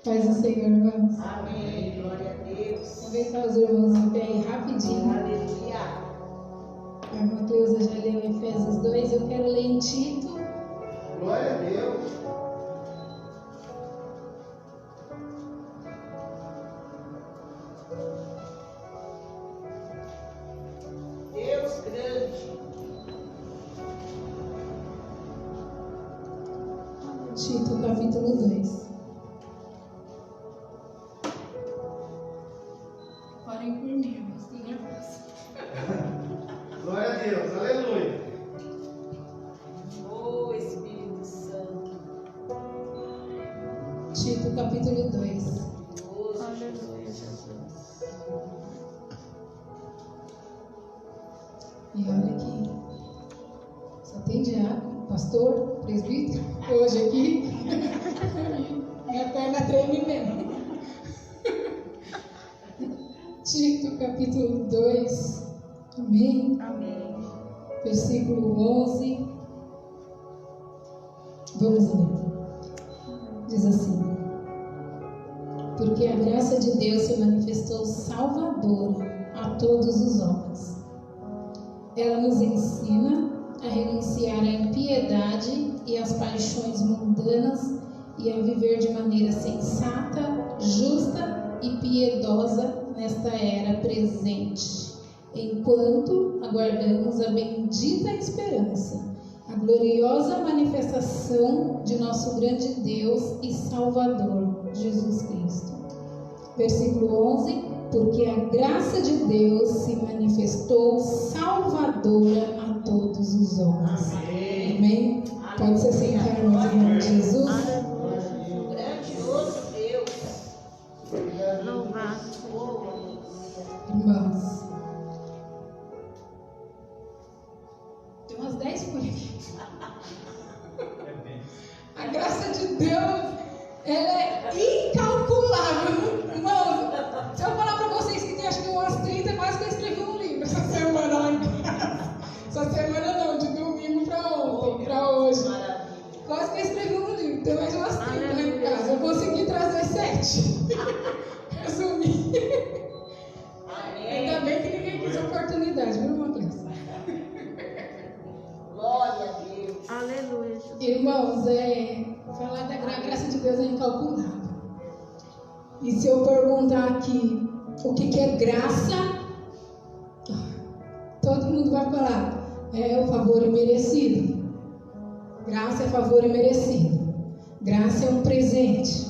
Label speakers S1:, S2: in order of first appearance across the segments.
S1: Paz do Senhor, irmãos.
S2: Amém. Glória a Deus.
S1: Vamos ver só os irmãos em pé aí rapidinho.
S2: Aleluia.
S1: A irmã Cleusa já leu Efésios 2, eu quero ler em Tito.
S3: Glória a Deus.
S2: Deus grande.
S1: Tito, capítulo 2. Orem por mim, irmãos, estou nervosa.
S3: Glória a Deus. Aleluia.
S2: Oh, Espírito Santo.
S1: Tito, capítulo 2.
S2: Aleluia, Jesus.
S1: E olha aqui, só tem diácono, pastor, presbítero, hoje aqui. Minha perna treme mesmo. Tito, capítulo 2. Amém.
S2: Amém.
S1: Versículo 11. Vamos ler. Diz assim: porque a graça de Deus se manifestou salvadora a todos os homens. Ela nos ensina a renunciar à impiedade e às paixões mundanas e a viver de maneira sensata, justa e piedosa nesta era presente, enquanto aguardamos a bendita esperança, a gloriosa manifestação de nosso grande Deus e Salvador, Jesus Cristo. Versículo 11: porque a graça de Deus se manifestou salvadora a todos os homens. Amém? Pode se sentar, irmãos, em nome de Jesus.
S2: Grandioso Deus. Louvado.
S1: Irmãos, tem umas 10 por aqui. A graça de Deus, ela é incalculável. Irmãos, se eu falar para vocês que tem acho que umas 30, quase que eu escrevi um livro essa semana lá em casa. Essa semana não, de domingo para ontem, para hoje. Quase que eu escrevi um livro, tem mais umas 30 lá em casa. Eu consegui trazer 7. Resumir. Ainda bem que ninguém quis oportunidade, viu, irmã Cleusa?
S2: Glória a Deus.
S4: Aleluia.
S1: Irmãos, falar da graça de Deus é incalculável. E se eu perguntar aqui o que é graça, todo mundo vai falar, é o favor imerecido. Graça é favor imerecido. Graça é um presente.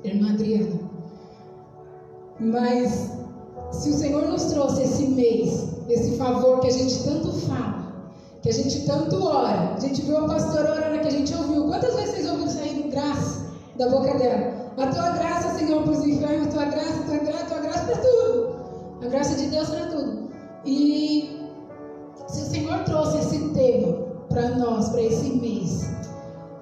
S1: Irmã Adriana. Mas se o Senhor nos trouxe esse mês, esse favor que a gente tanto fala, que a gente tanto ora, a gente viu a pastora orando, que a gente ouviu. Quantas vezes vocês ouviram sair graça da boca dela? A tua graça, Senhor, para os enfermos, a tua graça para tudo. A graça de Deus para tudo. E se o Senhor trouxe esse tema para nós, para esse mês,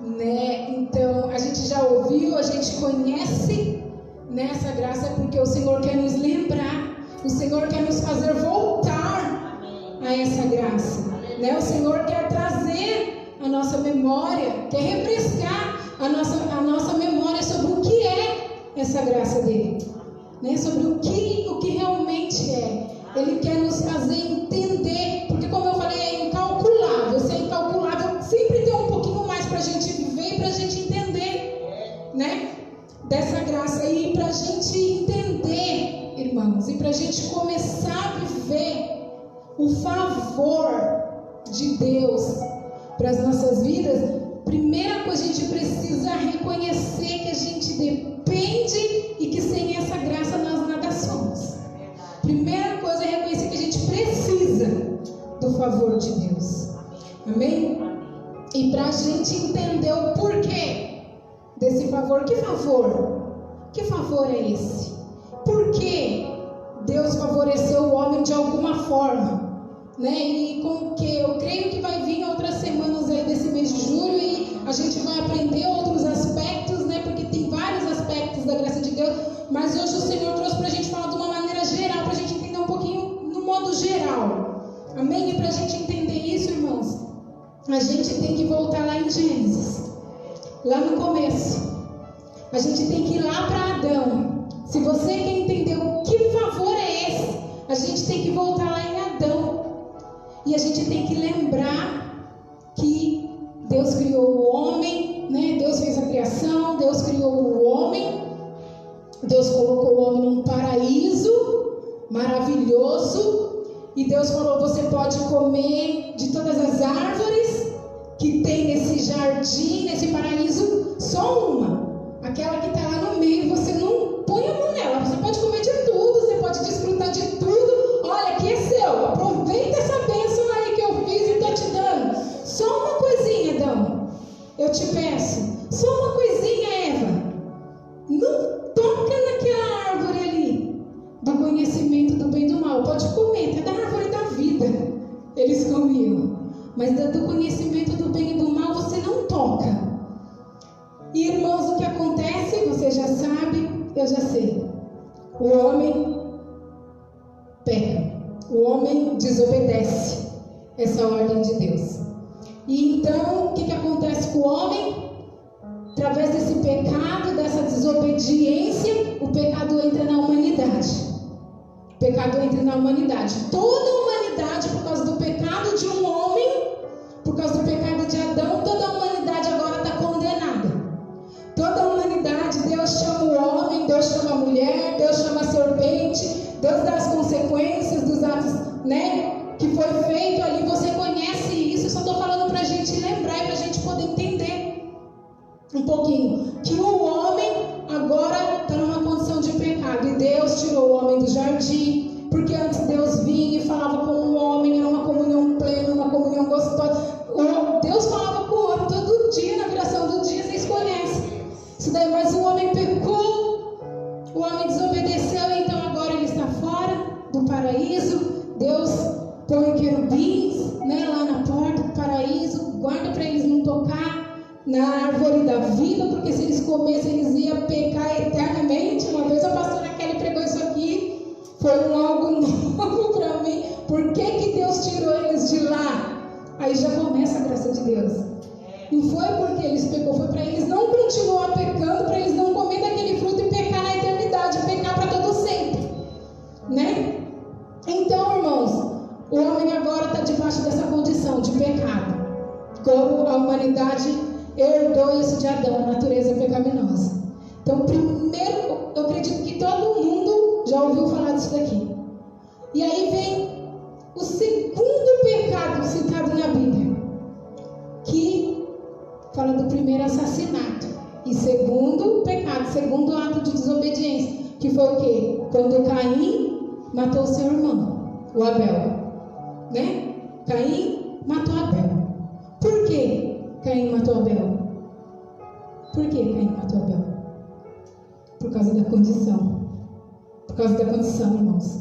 S1: né? Então a gente já ouviu, a gente conhece nessa graça, porque o Senhor quer nos lembrar, o Senhor quer nos fazer voltar a essa graça, né? O Senhor quer trazer a nossa memória, quer refrescar a nossa memória sobre o que é essa graça dele, né? Sobre o que realmente é. Ele quer nos fazer entender, porque como eu falei, é incalculável. Se é incalculável, sempre tem um pouquinho mais para a gente viver e para a gente entender, né? Dessa graça aí, para a gente entender, irmãos, e para a gente começar a viver o favor de Deus para as nossas vidas. Primeira coisa, a gente precisa reconhecer que a gente depende e que sem essa graça nós nada somos. Primeira coisa é reconhecer que a gente precisa do favor de Deus. Amém? E para a gente entender o porquê desse favor. Que favor? Que favor é esse? Por que Deus favoreceu o homem de alguma forma? Né? E com que eu creio que vai vir outras semanas aí desse mês de julho e a gente vai aprender outros aspectos, né? Porque tem vários aspectos da graça de Deus, mas hoje o Senhor trouxe para a gente falar de uma maneira geral, para a gente entender um pouquinho no modo geral. Amém? E para a gente entender isso, irmãos, a gente tem que voltar lá em Gênesis. lá no começo. A gente tem que ir lá para Adão. Se você quer entender o que favor é esse, a gente tem que voltar lá em Adão. E a gente tem que lembrar que Deus criou o homem, né? Deus fez a criação, Deus criou o homem, Deus colocou o homem num paraíso maravilhoso. E Deus falou: você pode comer de todas as árvores que tem nesse jardim, nesse paraíso, só uma. Aquela que está lá no meio, você não põe a mão nela. Você pode comer de tudo, você pode desfrutar de tudo. Olha, aqui é seu. Aproveita essa bênção aí que eu fiz e estou te dando. Só uma coisinha, Adão. Eu te peço. Só uma coisinha, Eva. Não toca naquela árvore ali do conhecimento do bem e do mal. Pode comer, até da árvore da vida. Eles comiam. Mas do conhecimento do bem e do mal você não toca. E irmãos, o que acontece? Você já sabe, eu já sei. O homem peca. O homem desobedece essa ordem de Deus. E então, o que acontece com o homem? Através desse pecado, dessa desobediência, o pecado entra na humanidade. O pecado entra na humanidade. Toda a humanidade, por causa do pecado de um homem, por causa do pecado de Adão, toda a humanidade agora está condenada. Toda a humanidade, Deus chama o homem, Deus chama a mulher, Deus chama a serpente, Deus dá as consequências dos atos, né, que foi feito ali. Você conhece isso, eu só estou falando para a gente lembrar e para a gente poder entender um pouquinho. Que o homem agora está numa condição de pecado e Deus tirou o homem do jardim, porque antes Deus vinha e falava com o homem, era uma comunhão plena, uma comunhão gostosa. Deus falava com o homem todo dia, na viração do dia, vocês conhecem. Isso daí, mas o homem pecou, o homem desobedeceu, então agora ele está fora do paraíso. Deus põe querubins, né, lá na porta do paraíso, guarda para eles não tocar na árvore da vida, porque se eles comessem eles iam pecar eternamente. Uma vez a pastora Kelly pregou isso aqui, foi algo novo para mim. Por que Deus tirou eles de lá? Aí já começa a graça de Deus. Não foi porque eles pecou, foi para eles não continuar pecando, para eles não comer daquele fruto e pecar na eternidade, pecar para todo sempre, né? Então, irmãos, o homem agora está debaixo dessa condição de pecado. Como a humanidade herdou isso de Adão, a natureza pecaminosa. Então, primeiro, eu acredito que todo mundo já ouviu falar disso daqui. E aí vem o segundo pecado citado na Bíblia, que fala do primeiro assassinato. E segundo pecado, segundo ato de desobediência, que foi o quê? Quando Caim matou seu irmão, o Abel. Né? Caim matou Abel. Por que Caim matou Abel? Por que Caim matou Abel? Por causa da condição. Por causa da condição, irmãos.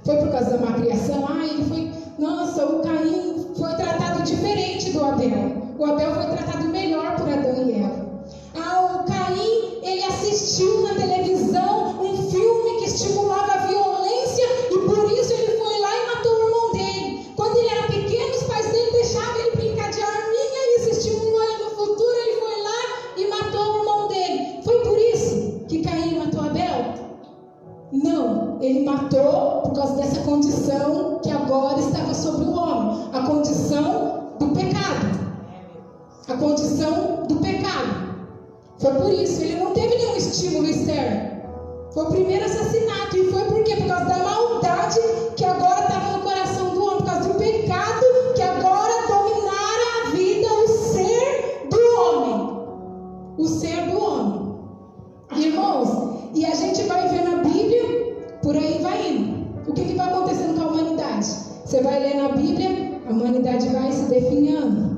S1: Foi por causa da má criação? Ele foi... Nossa, o Caim foi tratado diferente do Abel. O Abel foi tratado melhor por Adão e Eva. O Caim, ele assistiu na televisão um filme que estimulava a violência e por isso ele foi lá e matou o irmão dele. Quando ele era pequeno, os pais dele deixavam ele brincar de arminha e isso estimulou ele no futuro. Ele foi lá e matou o irmão dele. Foi por isso que Caim matou Abel? Não, ele matou por causa dessa condição que agora estava sobre o homem. A condição do pecado. A condição do pecado. Foi por isso, ele não teve nenhum estímulo externo. Foi o primeiro assassinato. E foi por quê? Por causa da maldade que agora estava no coração do homem. Por causa do pecado que agora dominara a vida, o ser do homem. O ser do homem. Irmãos, e a gente vai ver na Bíblia, por aí vai indo. O que vai acontecendo com a humanidade? Você vai ler na Bíblia, a humanidade vai se definhando.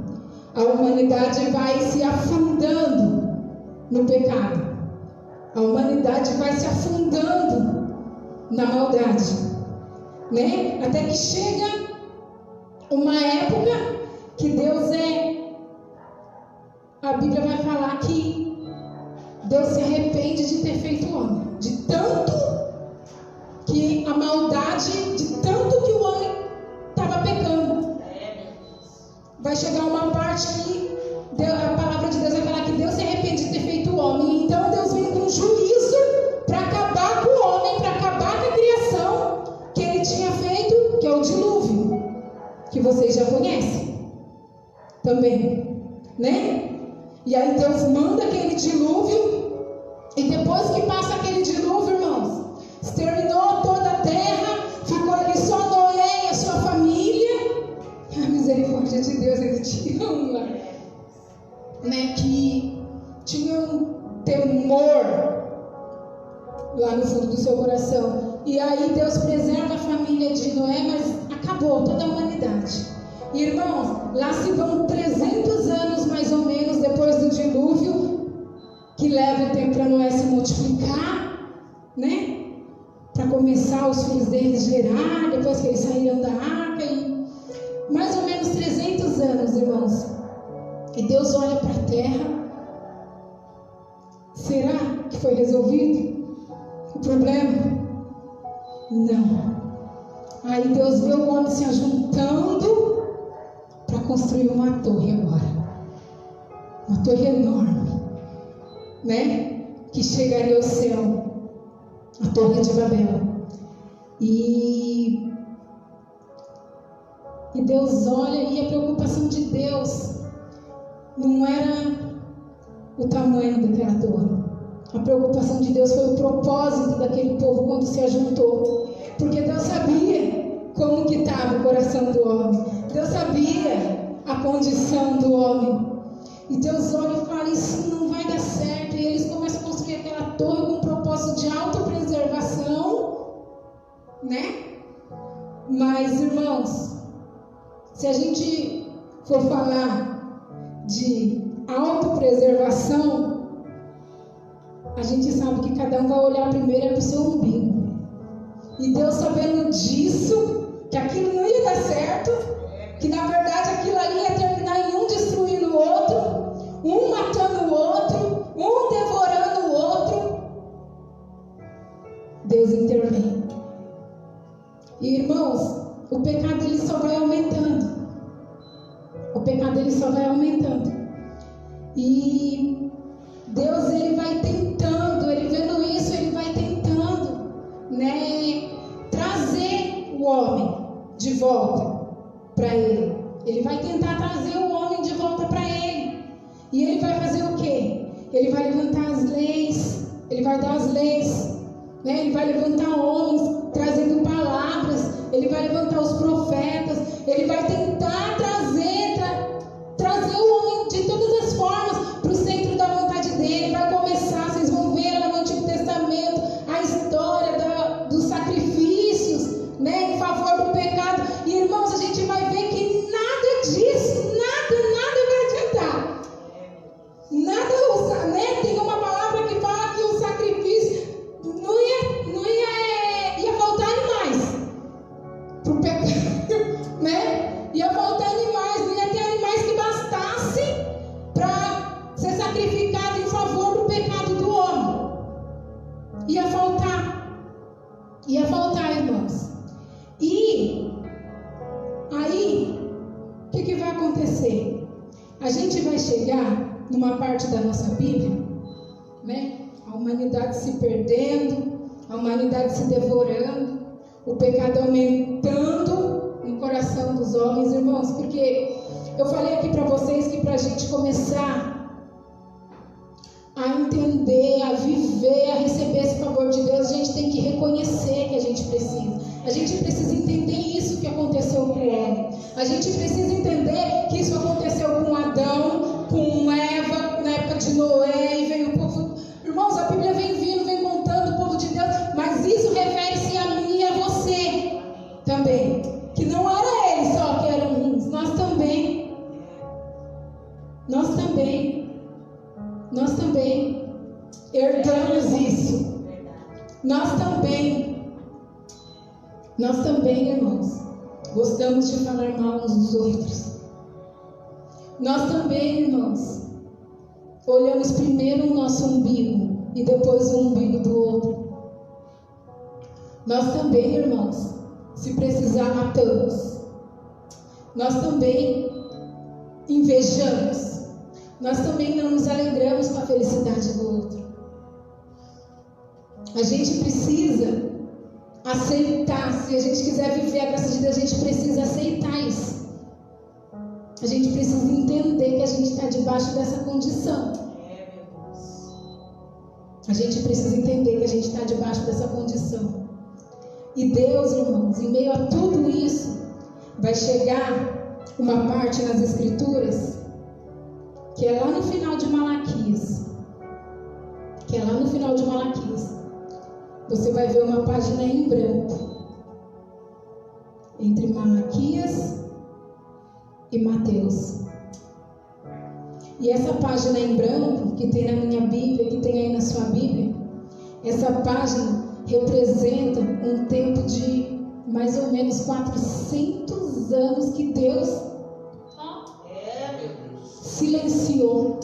S1: A humanidade vai se afundando no pecado. A humanidade vai se afundando na maldade, né? Até que chega uma época que Deus a Bíblia vai falar que Deus se arrepende de ter feito o homem. De tanto que a maldade, de tanto que o homem estava pecando. Vai chegar uma parte que a palavra de Deus vai falar que Deus se arrepende homem. Então Deus vem com juízo para acabar com o homem, para acabar com a criação que ele tinha feito, que é o dilúvio, que vocês já conhecem também, né? E aí Deus manda aquele dilúvio, e depois que passa aquele dilúvio, irmãos, exterminou toda a terra, ficou ali só Noé e a sua família. A misericórdia de Deus, ele tinha uma, né, que tinha um temor lá no fundo do seu coração. E aí Deus preserva a família de Noé, mas acabou toda a humanidade. E, irmãos, lá se vão 300 anos mais ou menos depois do dilúvio, que leva o tempo para Noé se multiplicar, né? Para começar os filhos deles gerar, depois que eles saíram da arca, e mais ou menos 300 anos, irmãos. E Deus olha para a terra. Será que foi resolvido o problema? Não. Aí Deus vê o homem se ajuntando para construir uma torre agora. Uma torre enorme, né? Que chegaria ao céu. A Torre de Babel. E Deus olha, e a preocupação de Deus não era o tamanho daquela torre. A preocupação de Deus foi o propósito daquele povo quando se ajuntou. Porque Deus sabia como que estava o coração do homem. Deus sabia a condição do homem. E Deus olha e fala, isso não vai dar certo. E eles começam a construir aquela torre com um propósito de autopreservação, né? Mas, irmãos, se a gente for falar de autopreservação, a gente sabe que cada um vai olhar primeiro para o seu umbigo. E Deus, sabendo disso, que aquilo não ia dar certo, que na verdade aquilo ali ia terminar em um destruindo o outro, um matando o outro, um devorando o outro, Deus intervém. E, irmãos, o pecado ele só vai aumentando. O pecado ele só vai aumentando. E Deus ele vai tentando, ele vendo isso, ele vai tentando, né, trazer o homem de volta para ele. Ele vai tentar trazer o homem de volta para ele. E ele vai fazer o quê? Ele vai levantar as leis, ele vai dar as leis, né? Ele vai levantar homens trazendo palavras, ele vai levantar os profetas, ele vai tentar trazer o homem de todas as formas para o centro da vontade dele. Vai começar, vocês vão ver lá no Antigo Testamento a história dos sacrifícios, né, em favor do pecado. E, irmãos, a gente vai ver que nada disso, nada vai adiantar. Nada, né? Tem uma palavra que fala que o sacrifício ia faltar animais para o pecado, né? Ia faltar animais, não ia ter animais que bastassem para ser sacrificado em favor do pecado do homem. Ia faltar, irmãos. E aí, o que vai acontecer? A gente vai chegar numa parte da nossa Bíblia, né? A humanidade se perdendo, a humanidade se devorando, o pecado aumentando no coração dos homens, irmãos, porque eu falei aqui para vocês que para a gente começar a entender, a viver, a receber esse favor de Deus, a gente tem que reconhecer que a gente precisa. A gente precisa entender isso que aconteceu com o homem. A gente precisa entender que isso aconteceu com Adão, com Eva, na época de Noé, e veio o povo. Irmãos, a Bíblia vem contando o povo de Deus, mas isso refere-se a mim e a você também. Que não era eles só que eram ruins, nós também. Nós também herdamos isso. Nós também, irmãos, gostamos de falar mal uns dos outros. Nós também, irmãos, olhamos primeiro o nosso umbigo e depois o umbigo do outro. Nós também, irmãos, se precisar, matamos. Nós também invejamos. Nós também não nos alegramos com a felicidade do outro. A gente precisa aceitar. Se a gente quiser viver a graça de Deus, a gente precisa aceitar isso. A gente precisa entender que a gente está debaixo dessa condição. A gente precisa entender que a gente está debaixo dessa condição. E Deus, irmãos, em meio a tudo isso, vai chegar uma parte nas Escrituras, que é lá no final de Malaquias. Você vai ver uma página em branco, entre Malaquias e Mateus. E essa página em branco, que tem na minha Bíblia, que tem aí na sua Bíblia, essa página representa um tempo de mais ou menos 400 anos que Deus silenciou.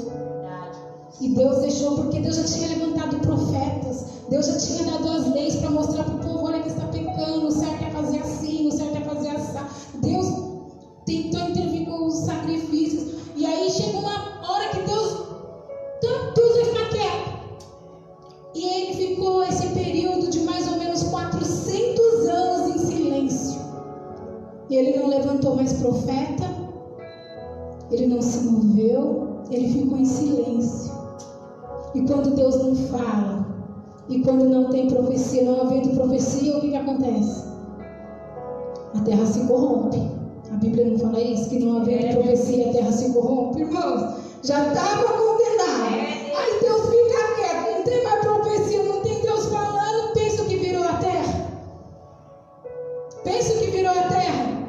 S1: E Deus deixou, porque Deus já tinha levantado profetas, Deus já tinha dado as leis para mostrar para o povo: olha que está pecando, o certo é fazer assim, o certo é fazer assim. Deus tentou intervir com os sacrifícios. E aí chegou uma hora que Deus vai ficar quieto. E ele ficou esse período de mais ou menos 400 anos em silêncio. E ele não levantou mais profeta, ele não se moveu, ele ficou em silêncio. E quando Deus não fala, e quando não tem profecia, não havendo profecia, o que acontece? A terra se corrompe. A Bíblia não fala isso? Que não havendo profecia, a terra se corrompe? Irmãos, já estava condenado. Aí Deus fica quieto, não tem mais profecia, não tem Deus falando. Pensa o que virou a terra. Pensa o que virou a terra.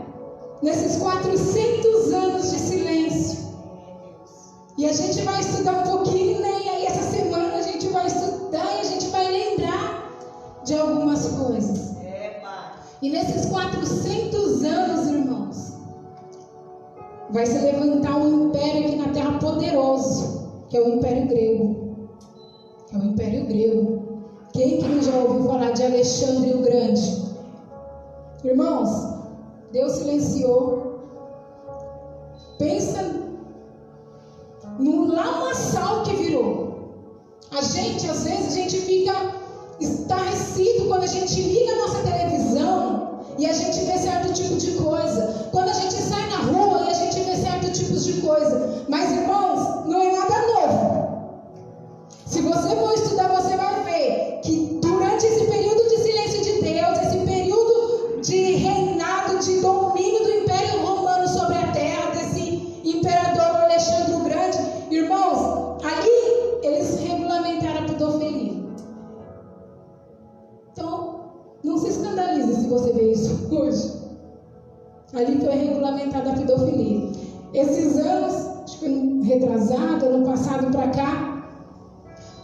S1: Nesses 400 anos de silêncio. E a gente vai estudar um pouquinho, né? E aí essa semana a gente vai estudar e a gente vai lembrar de algumas coisas. E nesses 400 anos, irmãos, vai se levantar um império aqui na terra poderoso, que é o Império Grego. É o Império Grego. Quem que não já ouviu falar de Alexandre o Grande? Irmãos, Deus silenciou. Pensa no lamaçal que virou. Às vezes, a gente fica estarrecido quando a gente liga a nossa televisão e a gente vê certo tipo de coisa. Quando a gente sai na rua e a gente vê certos tipos de coisa. Mas, irmãos, não é nada novo. Se você for estudar, você vai ver que durante esse período de silêncio de Deus, esse período de reinado, de domínio do Império Romano sobre a terra, desse imperador Alexandre o Grande, irmãos, ali eles regulamentaram a pedofilia. Então, não se escandalize se você vê isso hoje. Ali foi regulamentada a pedofilia. Esses anos, acho que retrasado, ano passado para cá,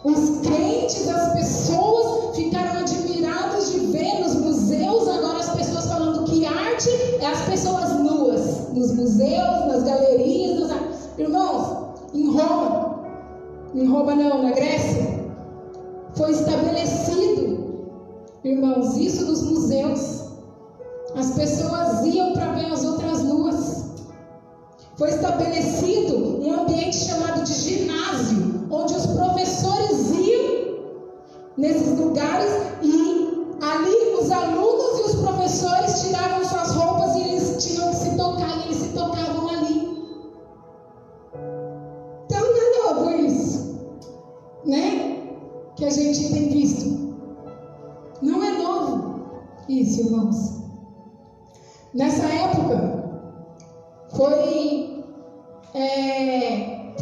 S1: os crentes, as pessoas ficaram admiradas de ver nos museus, agora as pessoas falando que arte é as pessoas nuas, nos museus, nas galerias, irmãos, em Roma não, na Grécia, foi estabelecido, irmãos, isso nos museus. As pessoas iam para ver as outras nuas. Foi estabelecido um ambiente chamado de ginásio, onde os professores iam nesses lugares e ali os alunos e os professores tiravam suas roupas e eles tinham que se tocar e eles se tocavam ali. Então não é novo isso, né? Que a gente tem visto. Não é novo isso, irmãos. Nessa época, foi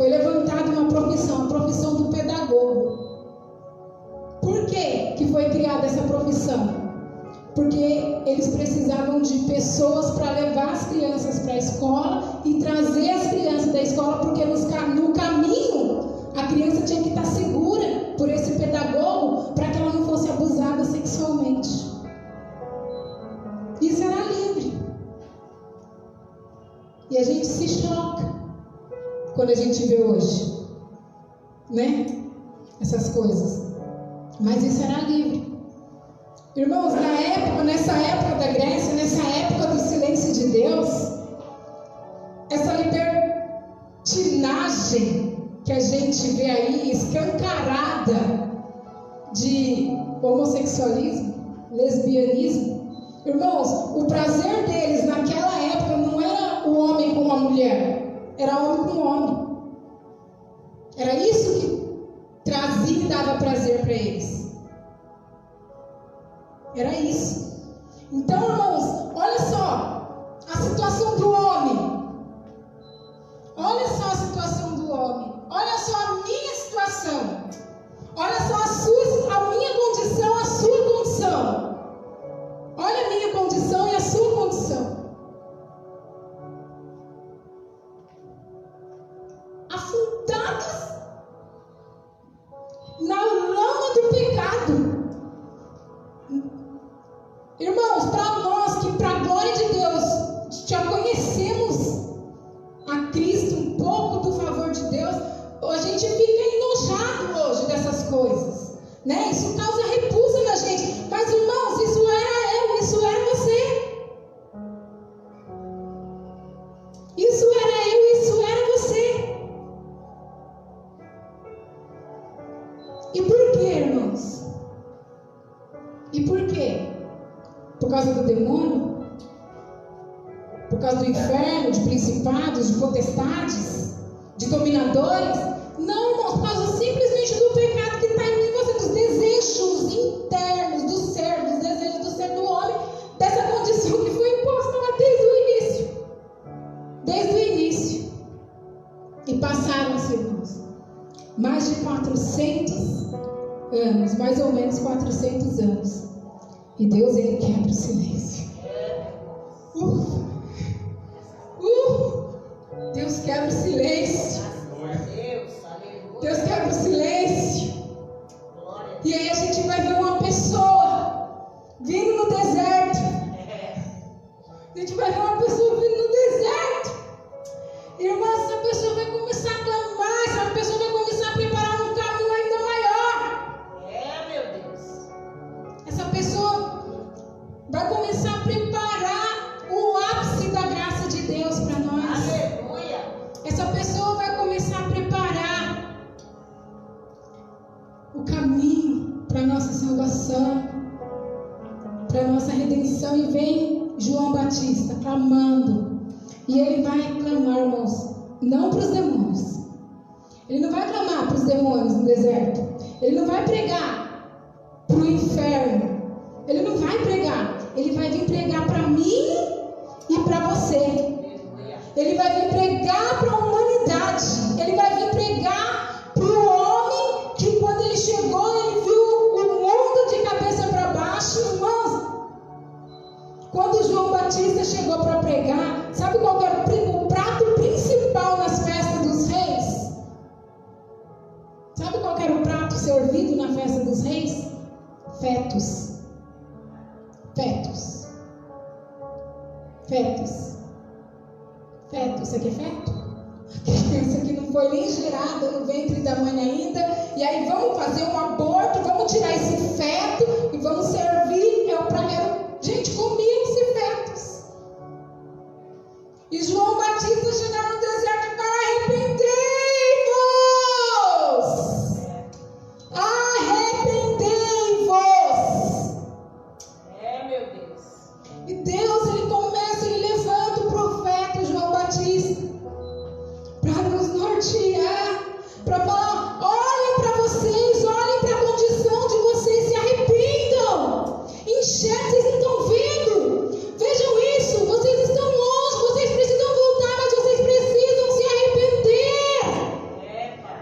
S1: levantada uma profissão, a profissão do pedagogo. Por que foi criada essa profissão? Porque eles precisavam de pessoas para levar as crianças para a escola e trazer as crianças da escola, porque no caminho a criança tinha que estar segura por esse pedagogo para que ela não fosse abusada sexualmente. Isso era livre. E a gente se choca quando a gente vê hoje, né? Essas coisas. Mas isso era livre. Irmãos, nessa época da Grécia, nessa época do silêncio de Deus, essa libertinagem que a gente vê aí escancarada de homossexualismo, lesbianismo. Irmãos, o prazer deles naquela época não era o homem com a mulher, era homem com homem. Era isso que trazia e dava prazer para eles. Era isso. Então, irmãos, olha só a situação do homem. Olha só a situação do homem. Olha só a minha situação. Olha só a minha condição, a sua condição. Olha a minha condição e a sua condição. Afundados na lama do pecado. Irmãos, para nós que, para a glória de Deus, já conhecemos a Cristo, um pouco do favor de Deus, a gente fica enojado hoje dessas coisas, né? Isso causa repulsa na gente. Mas, irmãos, isso era eu, isso era você. Isso era eu, isso era você. E por quê, irmãos? E por quê? Por causa do demônio? Por causa do inferno, de principados, de potestades, de dominadores? Não, irmãos, por causa simplesmente do pecado que está em mim, você, dos desejos internos do ser, dos desejos do ser do homem, dessa condição que foi imposta lá desde o início. Desde o início. E passaram-se, irmãos, mais de 400 anos, mais ou menos 400 anos. E Deus, Ele quebra o silêncio. Deus quebra o silêncio. Deus quebra o silêncio. E aí a gente vai ver uma pessoa vindo no deserto. A gente vai ver uma pessoa vindo no deserto. Irmã, essa pessoa vai começar a clamar. Essa pessoa vai começar a preparar um caminho ainda maior.
S2: Meu Deus.
S1: Essa pessoa vai começar a preparar o ápice da graça de Deus para nós.
S2: Aleluia.
S1: Essa pessoa vai começar a preparar o caminho para a nossa salvação, para a nossa redenção. E vem João Batista clamando. E ele vai clamar, irmãos, não para os demônios. Ele não vai clamar para os demônios no deserto. Ele não vai pregar para o inferno. Ele não vai pregar. Ele vai vir pregar para mim e para você. Ele vai vir pregar para a humanidade. Ele vai vir pregar para o homem que, quando ele chegou, ele viu o mundo de cabeça para baixo. Irmãos, quando João Batista chegou para pregar, sabe qual era o prato principal nas festas dos reis? Sabe qual era o prato servido na festa dos reis? Fetos. Fetos. Fetos. Feto, isso aqui é feto? A criança que não foi nem gerada no ventre da mãe ainda. E aí vamos fazer um aborto, vamos tirar esse feto e vamos servir. Gente, comiam-se fetos. E João Batista chegou no deserto e falou: arrependei-vos! Arrependei-vos!
S2: Meu Deus.
S1: E Deus, ele levanta o profeta João Batista para nos nortear, para falar: olhem para vocês, olhem para a condição de vocês, se arrependam. Enxerguem, vocês não estão vendo. Vejam isso, vocês estão longe, vocês precisam voltar, mas vocês precisam se arrepender.
S2: Pai.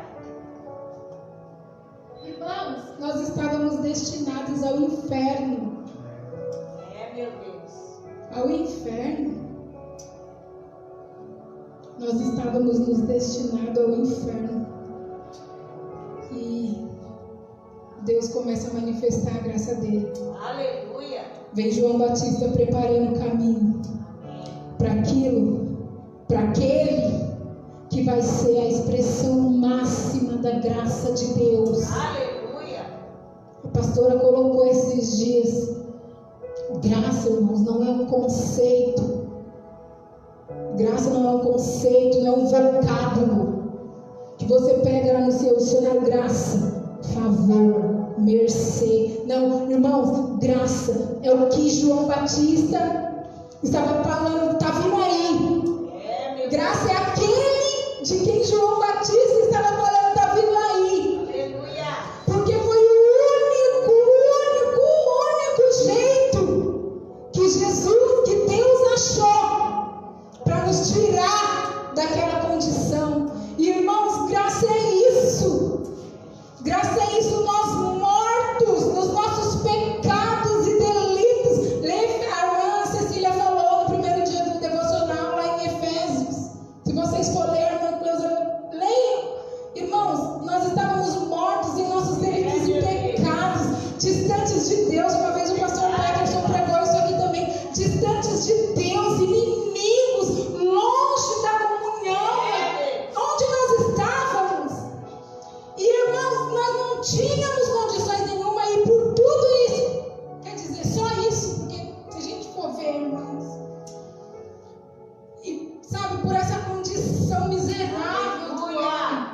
S1: Irmãos, nós estávamos destinados ao inferno.
S2: Meu Deus.
S1: Ao inferno. Nós estávamos nos destinados ao inferno. E Deus começa a manifestar a graça dele.
S2: Aleluia.
S1: Vem João Batista preparando o caminho para aquele que vai ser a expressão máxima da graça de Deus.
S2: Aleluia.
S1: A pastora colocou esses dias: graça, irmãos, não é um conceito. Graça não é um conceito, não é um vocábulo que você pega lá no seu dicionário. Graça, favor, mercê. Não, irmãos, graça é o que João Batista estava falando, está vindo aí. Graça é aquele de quem João Batista estava falando, está vindo aí.
S2: Aleluia.
S1: Porque foi o único jeito que Jesus, que Deus achou para nos tirar daquela condição. E irmãos, graça é isso. Graça é isso, nós mortos nos nossos pecados e delitos. Lembra, a irmã Cecília falou no primeiro dia do devocional lá em Efésios. Se vocês for ler, irmã Cleusa, leiam. Irmãos, nós estávamos mortos em nossos delitos e pecados, distantes de Deus. Uma vez o pastor Peterson pregou isso aqui também. Distantes de Deus, inimigos, longe da comunhão. Onde nós estávamos? E irmãos, nós não tínhamos condições nenhuma e por tudo isso, quer dizer, só isso, porque se a gente for ver, irmãos, e sabe, por essa condição miserável do homem,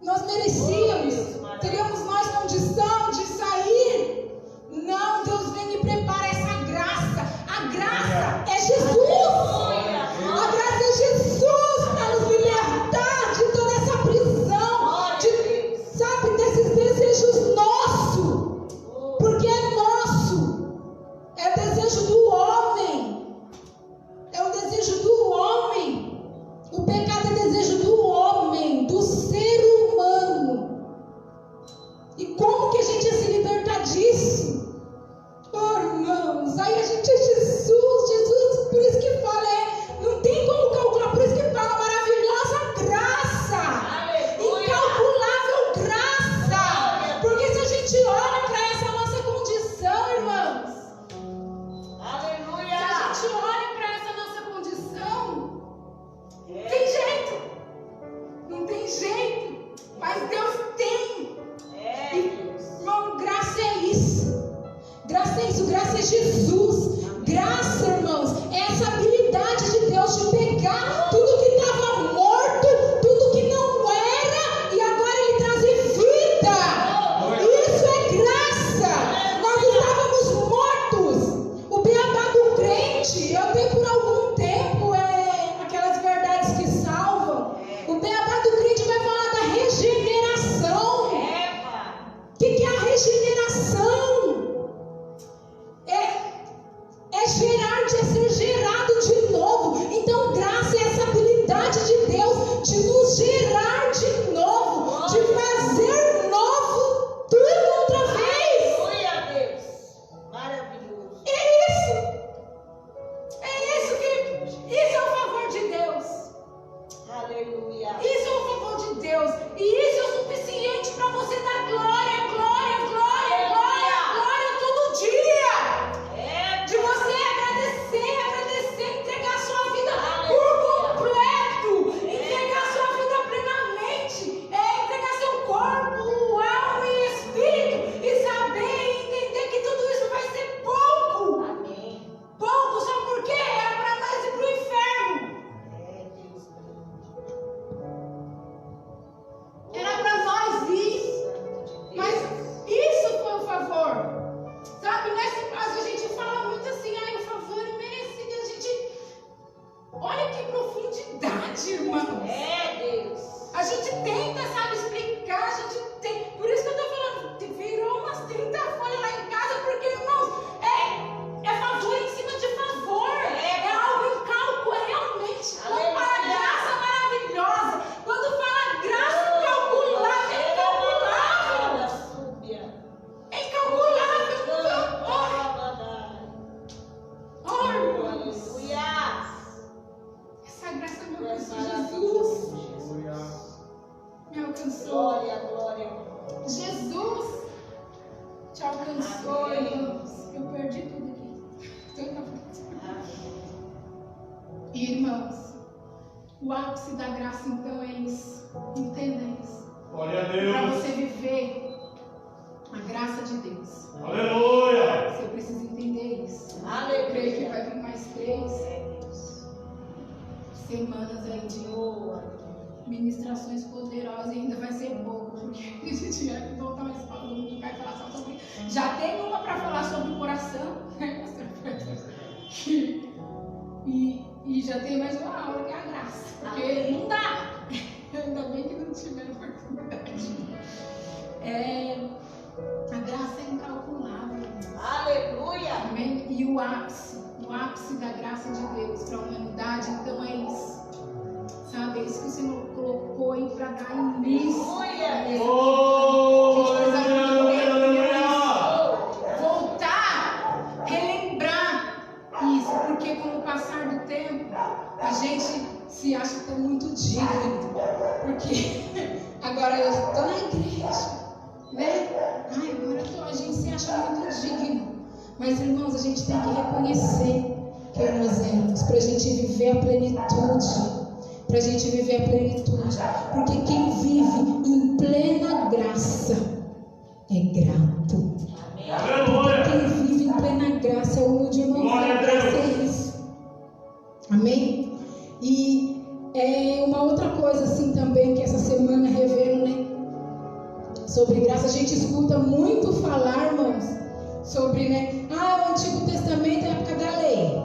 S1: nós merecíamos, teríamos nós condição de sair. Não, Deus vem e prepara essa graça. A graça é Jesus. A graça é Jesus para nos libertar de toda essa prisão, sabe, desses desejos nossos, porque é nosso, é o desejo do homem, é o desejo do homem. O pecado é desejo do homem, do ser humano. E como que a gente ia se libertar disso? Oh, irmãos, aí a gente é Jesus, por isso que fala, não tem como calcular, por isso que fala maravilhosa graça, incalculável graça, porque se a gente olha para essa nossa condição, irmãos,
S2: Aleluia.
S1: se a gente olha para essa nossa condição, tem jeito, não tem jeito, mas Deus tem. Irmão, graça é isso. Graça é isso, graça é Jesus. Graça, irmãos, é essa habilidade de Deus de pegar tudo que estava morto, tudo que não era, e agora Ele trazer vida. Isso é graça. Nós estávamos mortos. O beabá do crente, eu tenho por algum tempo aquelas verdades que salvam. O beabá do crente vai falar da regeneração. O que é a regeneração? É ser gerado de novo. Então, graça é essa habilidade de Deus de nos gerar de novo, de fazer novo tudo outra vez.
S2: Aleluia, Deus. Maravilhoso.
S1: Isso é o favor de Deus.
S2: Aleluia.
S1: Isso é o favor de Deus. E isso é o suficiente para você dar glória, glória, glória, glória, glória todo dia. De você agradecer, entregar sua vida por completo, entregar sua vida plenamente, entregar seu corpo, alma e espírito, e saber e entender que tudo isso vai ser pouco.
S2: Amém.
S1: Pouco, sabe por quê? É para nós ir para o inferno.
S2: Deus.
S1: Era para nós ir. Mas isso foi o favor. Sabe, nessa fase a gente fala muito assim, o favor é merecido. A gente, olha que profundidade, irmãos.
S2: Deus.
S1: A gente tenta, sabe, explicar, a gente tem. Por isso que eu tô falando, virou umas 30 folhas lá em casa, porque, irmãos, é favor em cima de favor. É algo incalculável, realmente. Quando fala graça maravilhosa, quando fala graça incalculável, é incalculável. É incalculável. Oh, irmãos.
S2: Aleluia.
S1: Essa graça me alcançou, Jesus. Me alcançou.
S2: Glória, glória.
S1: Jesus te alcançou,
S2: Amém.
S1: irmãos. Eu perdi tudo aqui. Irmãos, o ápice da graça então é isso. Entenda isso.
S3: Glória a
S1: Para
S3: Deus.
S1: você viver a graça de Deus,
S3: Aleluia.
S1: você precisa entender isso.
S2: Aleluia.
S1: Eu creio que vai vir mais 3 semanas aí de ministrações poderosas e ainda vai ser pouco, porque a gente ia voltar uma escola domingo vai falar só sobre. Já tem uma para falar sobre o coração, né, pastor? E já tem mais uma aula que é a graça, porque não dá. Ainda bem que não tiveram oportunidade. A graça é incalculável.
S2: Aleluia.
S1: Amém? E o ápice da graça de Deus para a humanidade, então é isso. Sabe? É isso que o Senhor colocou aí para dar início. Voltar, relembrar isso, porque com o passar do tempo, a gente se acha que é muito digno. Porque agora eu estou na igreja, né? Agora a gente se acha muito digno. Mas, irmãos, a gente tem que reconhecer quem nós éramos, para a gente viver a plenitude. Para a gente viver a plenitude. Porque quem vive em plena graça é grato. Porque quem vive em plena graça é humilde, irmão. A graça é isso. Amém? E uma outra coisa assim também que essa semana revendo, né? Sobre graça, a gente escuta muito falar, irmãos, sobre, né? O Antigo Testamento é a época da lei,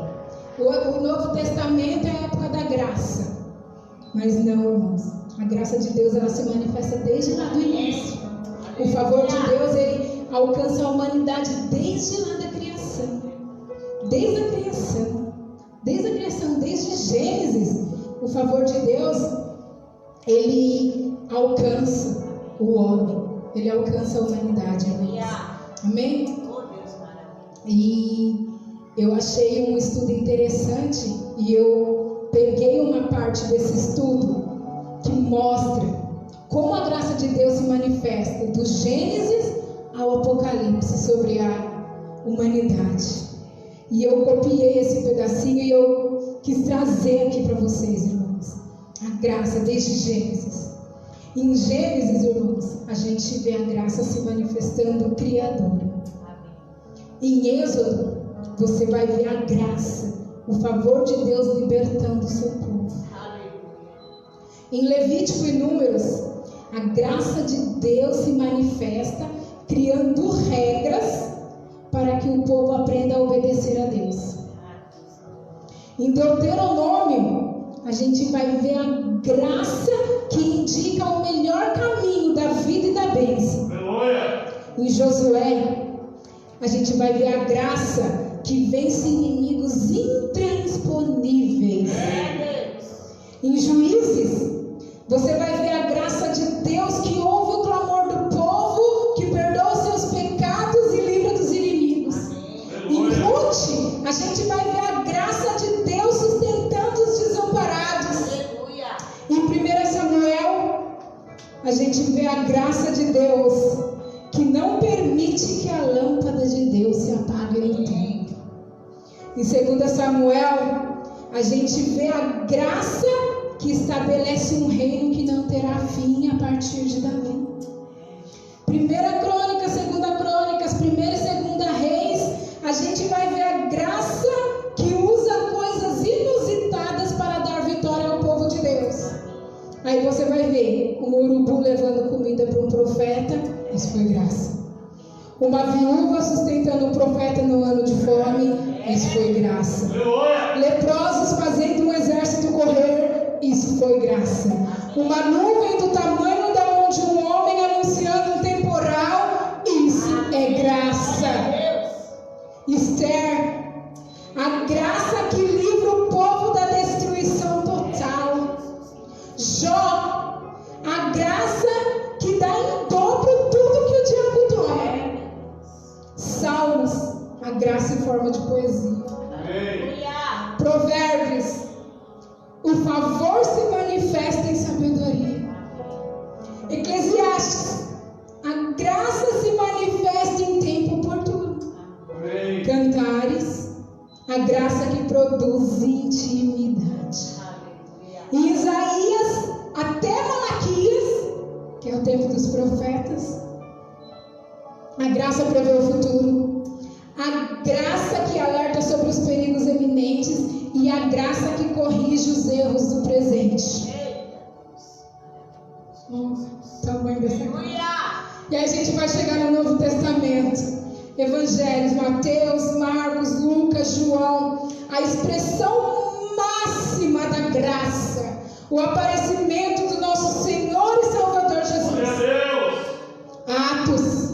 S1: o Novo Testamento é a época da graça. Mas não, irmãos, a graça de Deus ela se manifesta desde lá do início. O favor de Deus ele alcança a humanidade desde lá da criação. Desde a criação, desde Gênesis, o favor de Deus ele alcança o homem. Ele alcança a humanidade, amém? Amém? E eu achei um estudo interessante e eu peguei uma parte desse estudo que mostra como a graça de Deus se manifesta do Gênesis ao Apocalipse sobre a humanidade. E eu copiei esse pedacinho e eu quis trazer aqui para vocês, irmãos, a graça desde Gênesis. Em Gênesis, irmãos, a gente vê a graça se manifestando criadora. Em Êxodo, você vai ver a graça, o favor de Deus libertando o seu povo. Em Levítico e Números, a graça de Deus se manifesta criando regras para que o povo aprenda a obedecer a Deus. Em Deuteronômio, a gente vai ver a graça que indica o melhor caminho da vida e da bênção. Em Josué, a gente vai ver a graça que vence inimigos intransponíveis. Em Juízes, você vai ver a graça de Deus que ouve o clamor do povo, que perdoa os seus pecados e livra dos inimigos. Em Ruth, a gente vai ver a graça de Deus sustentando os desamparados. Em 1 Samuel, a gente vê a graça de Deus que não permite que a lâmpada de Deus se apague no tempo. Em 2 Samuel, a gente vê a graça que estabelece um reino que não terá fim a partir de Davi. 1 Crônicas, 2 Crônicas, 1 e 2 Reis, a gente vai ver a graça que usa coisas inusitadas para dar vitória ao povo de Deus. Aí você vai ver um urubu levando comida para um profeta, isso foi graça. Uma viúva sustentando um profeta no ano de fome, isso foi graça. Leprosos fazendo um exército correr, isso foi graça. Uma nuvem do tamanho da onde um homem anunciando um temporal, isso é graça. Esther, a graça que livra o povo da destruição total. Jó, a graça que dá em dobro tudo que o diabo toma. Salmos, a graça em forma de poesia. Provérbios, o favor se manifesta em sabedoria. Eclesiastes, a graça se manifesta em tempo oportuno. Cantares, a graça que produz intimidade. Em Isaías, até Malaquias, que é o tempo dos profetas, a graça prevê o futuro. A graça que alerta sobre os perigos eminentes e a graça que corrige os erros do presente. Tamanho nome dessa graça.
S2: Aleluia.
S1: E aí a gente vai chegar no Novo Testamento. Evangelhos, Mateus, Marcos, Lucas, João. A expressão máxima da graça. O aparecimento do nosso Senhor e Salvador Jesus.
S4: Meu Deus!
S1: Atos.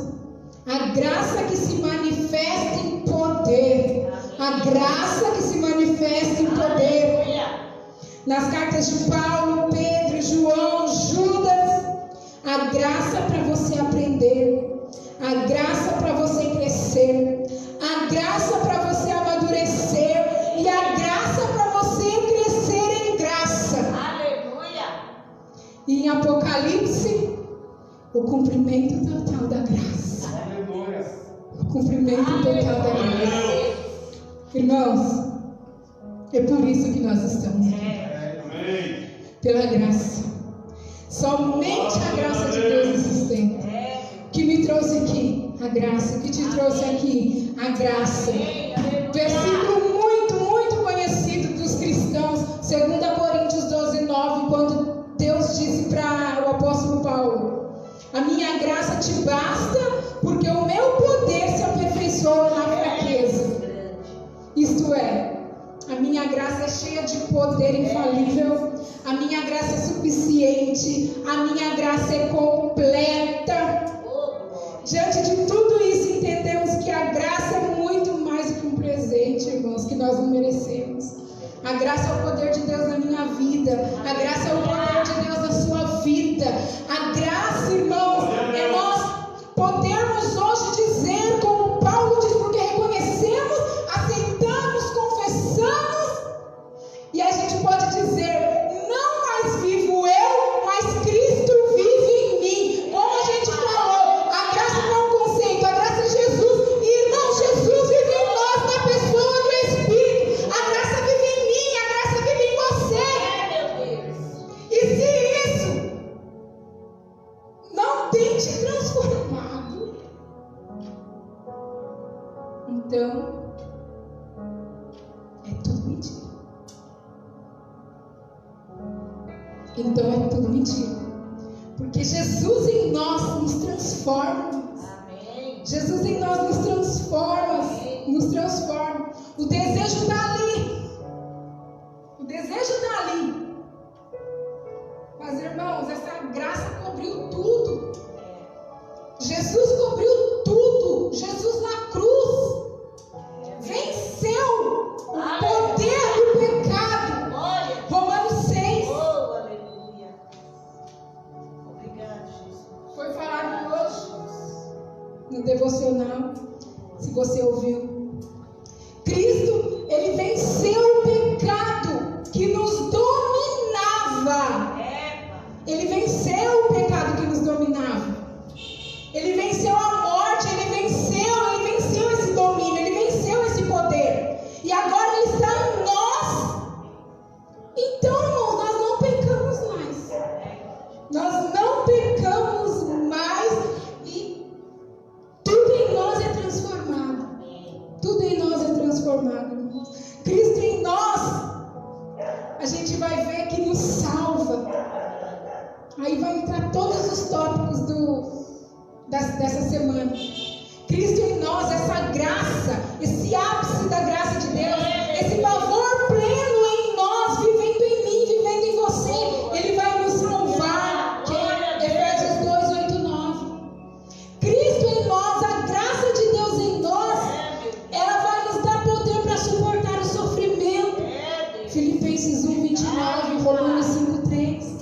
S1: A graça que se manifesta em poder. A graça que se manifesta em poder.
S2: Aleluia.
S1: Nas cartas de Paulo, Pedro, João, Judas. A graça para você aprender. A graça para você crescer. A graça para você amadurecer. E a graça para você crescer em graça.
S2: Aleluia.
S1: E em Apocalipse, o cumprimento total da graça.
S3: Aleluia.
S1: O cumprimento total da graça. Irmãos, é por isso que nós estamos aqui.
S4: Amém.
S1: Pela graça. Somente a graça de Deus nos sustenta. Que me trouxe aqui, a graça. Que te trouxe aqui, a graça. Versículo muito conhecido dos cristãos, 2 Coríntios 12:9, quando Deus disse para o apóstolo Paulo: a minha graça te basta, porque o meu poder se aperfeiçoa na fraqueza. Isto é, a minha graça é cheia de poder infalível, a minha graça é suficiente, a minha graça é completa. Diante de tudo isso, entendemos que a graça é muito mais do que um presente, irmãos, que nós não merecemos. A graça é o poder de Deus na minha vida. A graça é o poder de Deus na sua vida. A graça, irmãos, é nós podermos hoje dizer, como Paulo diz, porque reconhecemos, aceitamos, confessamos, e a gente pode dizer: não mais vivo eu, mas Cristo vive em mim. Como a gente falou, a graça não é um conceito, a graça é Jesus. E irmão, Jesus vive em nós, na pessoa do Espírito. A graça vive em mim, a graça vive em você. E se isso não tem te transformado, então é tudo mentira. Então é tudo mentira. Porque Jesus em nós nos transforma. Jesus em nós nos transforma. Nos transforma. O desejo está ali. O desejo está ali. Mas irmãos, essa graça cobriu tudo. Jesus cobriu tudo. Jesus na cruz venceu o poder do pecado. Romanos 6.
S2: Aleluia. Obrigado, Jesus.
S1: Foi falado hoje no devocional, se você ouviu. Cristo, ele venceu o pecado que nos dominava. Ele venceu o pecado que nos dominava. Ele venceu a morte, ele venceu esse domínio, ele venceu esse poder. E agora ele está em nós. Então, irmãos, nós não pecamos mais. Nós não pecamos mais e tudo em nós é transformado. Tudo em nós é transformado, irmãos. Cristo em nós, a gente vai ver que nos salva. Aí vai entrar todos os tópicos dessa semana. Cristo em nós, essa graça, esse ápice da graça de Deus, esse favor pleno em nós, vivendo em mim, vivendo em você, ele vai nos salvar. Que é Efésios 2:8-9. Cristo em nós, a graça de Deus em nós, ela vai nos dar poder para suportar o sofrimento. Filipenses 1:29, Romanos 5:3.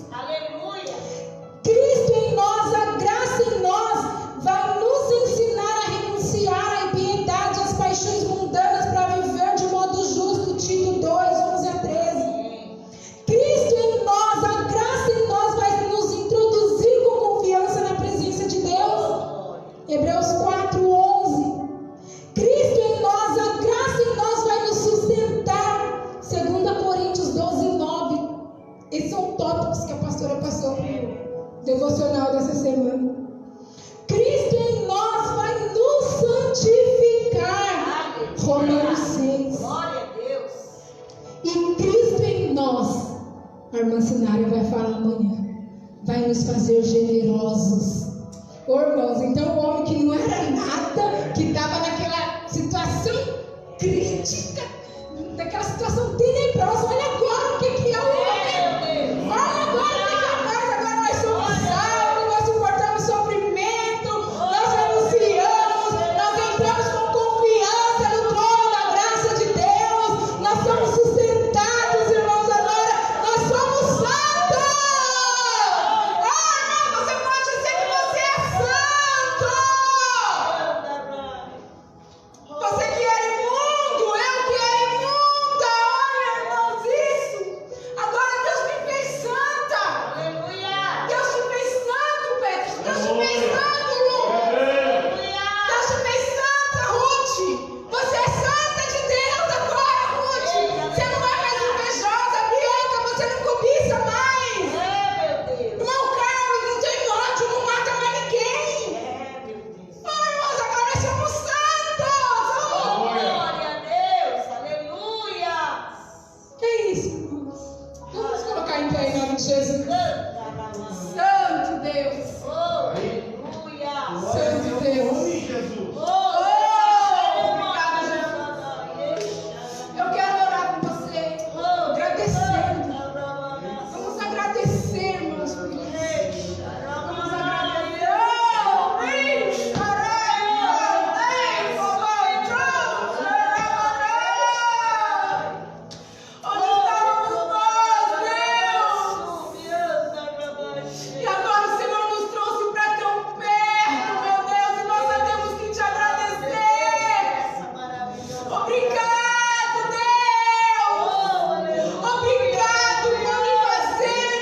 S1: Cristo em nós, a graça em nós, vai nos ensinar a renunciar à impiedade e às paixões mundanas para viver de modo justo. Tito 2:11-13. Cristo em nós, a graça em nós, vai nos introduzir com confiança na presença de Deus. Hebreus 4:11. Cristo em nós, a graça em nós, vai nos sustentar. 2 Coríntios 12:9. Esses são tópicos que a pastora passou para devocional dessa semana. Cristo em nós vai nos santificar. Romanos 6.
S2: Glória a Deus.
S1: E Cristo em nós, a irmã Sinária vai falar amanhã, vai nos fazer generosos. Ô, irmãos, então o homem que não era nada, que estava naquela situação crítica, daquela situação tenebrosa, olha agora o que é o homem. Olha agora o que é nós. Agora nós somos salvos, nós suportamos sofrimento, nós renunciamos, nós entramos com confiança no trono da graça de Deus, nós somos sustentados, irmãos, agora nós somos santos. Irmão, você pode dizer que você é santo. Você que era imundo, eu que era imunda, olha, irmãos, isso. Agora Deus me fez santa. Deus te fez santo, Pedro. Deus te fez santo, Lu. Deus te fez santa, Ruth. Você é santa de Deus agora, Ruth. Você não é mais invejosa, Bianca. Você não cobiça mais. Irmão Carlos, não tem ódio, não mata mais ninguém. Irmãos, agora nós somos santos. Que isso, irmãos? Vamos colocar em pé em nome de Jesus. Santo Deus. Santo Deus.
S3: Nome de Jesus.
S1: Obrigada, Jesus. Eu quero orar com você, agradecendo. Vamos agradecer, irmãos, por isso. Vamos agradecer. Onde estávamos nós, Deus? E agora o Senhor nos trouxe para tão perto, meu Deus, e nós só temos que te agradecer. Obrigado, Deus. Obrigado por me fazer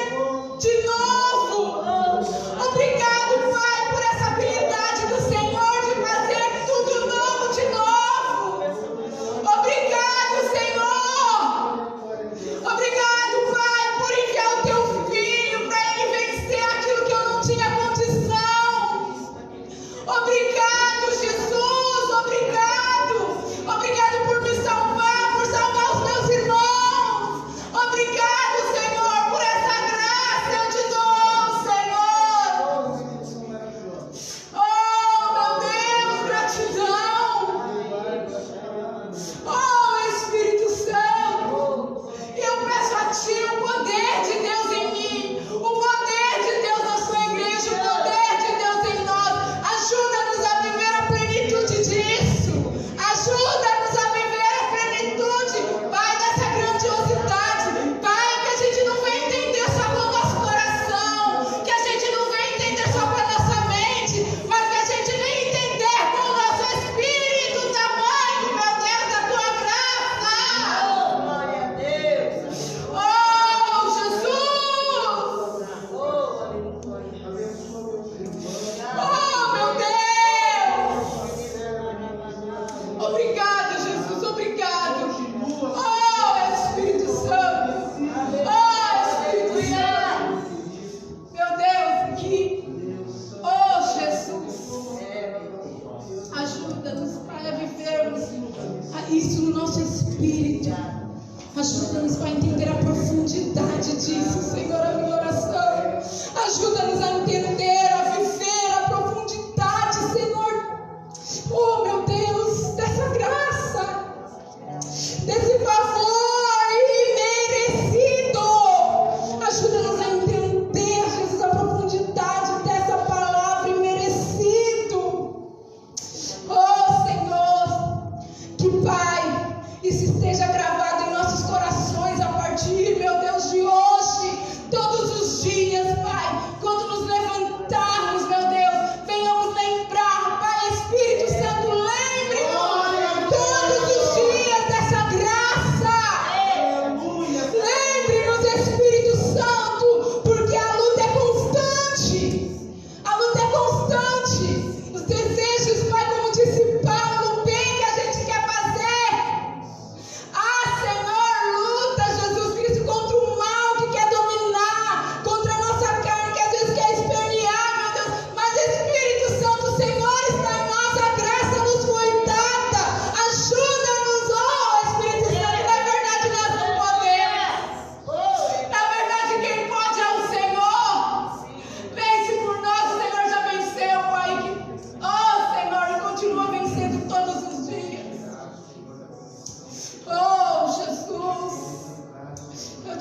S1: de novo. Obrigado, Pai, por essa habilidade do Senhor de fazer tudo novo de novo. Obrigado, Senhor. Obrigado, Pai, por enviar o teu filho para ele vencer aquilo que eu não tinha condição. Obrigado, Jesus. Obrigado. Obrigado por me salvar, por salvar os meus irmãos. Obrigado, Senhor, por essa graça. Eu te dou, Senhor. Oh, meu Deus, gratidão. Oh, Espírito Santo. E eu peço a Ti o poder de Deus em mim, o poder de Deus na sua igreja, o poder de Deus em nós. Ajuda-nos a viver a plenitude disso. Ajuda-nos a viver a plenitude, Pai, dessa grandiosidade. Pai, que a gente não vem entender só com o nosso coração, que a gente não vem entender só com a nossa mente, mas que a gente vem entender com o nosso espírito o tamanho, meu Deus, da Tua graça. Oh, Jesus! Oh, meu Deus! Obrigado, Jesus, obrigado. Oh, Espírito Santo. Oh, Espírito Santo. Meu Deus, que... Oh, Jesus. Ajuda-nos, Pai, a vivermos isso no nosso espírito. Ajuda-nos, Pai, a entender a profundidade disso, Senhor, a minha oração. Ajuda-nos a entender, a viver a profundidade, Senhor. Oh, meu Deus, dessa graça, desse favor imerecido. Ajuda-nos a entender, Jesus, a profundidade dessa palavra imerecido. Oh, Senhor, que Pai, isso esteja gravado em nossos corações a partir, meu Deus, de hoje, todos os dias, Pai, quando nos levantamos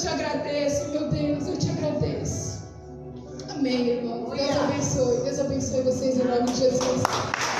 S1: te agradeço, meu Deus, eu te agradeço. Amém, irmãos. Deus abençoe vocês em nome de Jesus.